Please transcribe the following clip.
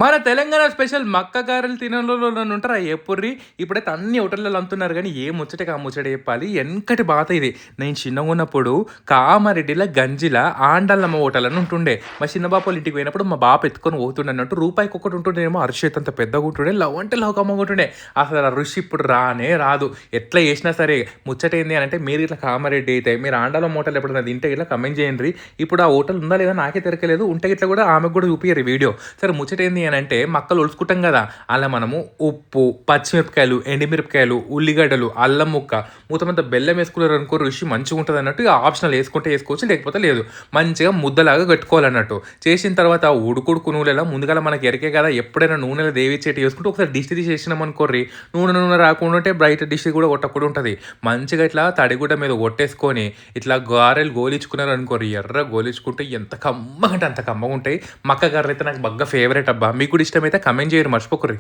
మన తెలంగాణ స్పెషల్ మక్క గారెలు తిననోళ్ళెవరైనా ఉంటారా చెప్పుర్రి. ఇప్పుడైతే అన్ని హోటళ్ళలో అమ్ముతున్నారు గానీ, ఏ ముచ్చటకి ఆ ముచ్చట చెప్పాలి. ఎనకటి పాత ఇది. నేను చిన్నగున్నప్పుడు కామారెడ్డిల గంజిల ఆండల్లమ్మ హోటల్ అని ఉంటుండే. మా చిన్న బాపోళ్ళ ఇంటికి పోయినప్పుడు మా బాపు ఎత్తుకొని పోతుండే అన్నట్టు. రూపాయికొకటి ఉంటుండేమో అరిసెత్ అంత పెద్దగా ఉంటుండే. లవ్ అంటే లవ్ కమ్మగుంటుండే. అసలు ఆ రుచి ఇప్పుడు రానే రాదు. ఎట్లా చేసినా సరే ముచ్చట ఏంది అనంటే, మీరు ఇట్లా కామారెడ్డి అయితే మీరు ఆండల్లమ్మ హోటల్ ఎప్పుడైనా తింటే ఇట్లా కమెంట్ చేయండి. ఇప్పుడు ఆ హోటల్ ఉందా లేదా నాకే తెరకలేదు. ఉంటే ఇట్లా కూడా ఆమెకు కూడా చూపియ్యరు వీడియో. సరే ముచ్చట ఏంది అనంటే, మక్కలు ఒలుచుకుంటాం కదా, అలా మనము ఉప్పు, పచ్చిమిరపకాయలు, ఎండుమిరపకాయలు, ఉల్లిగడ్డలు, అల్లం ముక్క, మొత్తమంతా బెల్లం వేసుకున్నారు అనుకో రుచి మంచిగా ఉంటుంది అన్నట్టు. ఇక ఆప్షనల్ వేసుకుంటే వేసుకోవచ్చు, లేకపోతే లేదు. మంచిగా ముద్దలాగా కట్టుకోవాలన్నట్టు. చేసిన తర్వాత ఉడుకుడుకు నూనెలో ముందుగా మనకి ఎరికే కదా, ఎప్పుడైనా నూనెలో దేవిచ్చేటి వేసుకుంటే ఒకసారి డిష్ తీసి వేసినాం అనుకోర్రి, నూనె నూనె రాకుండా ఉంటే బయట డిష్ కూడా కొట్టకుండా ఉంటుంది. మంచిగా ఇట్లా తడిగుడ్డ మీద కొట్టేసుకొని ఇట్లా గారెలు గోలించుకున్నారు అనుకోర్రి, ఎర్ర గోలించుకుంటే ఎంత కమ్మగా అంటే అంత కమ్మగా ఉంటాయి. మక్క గారెలు అయితే నాకు బాగా ఫేవరెట్ అబ్బా. మీకు కూడా ఇష్టమైతే కమెంట్ చేయరు మర్చిపోకర్రి.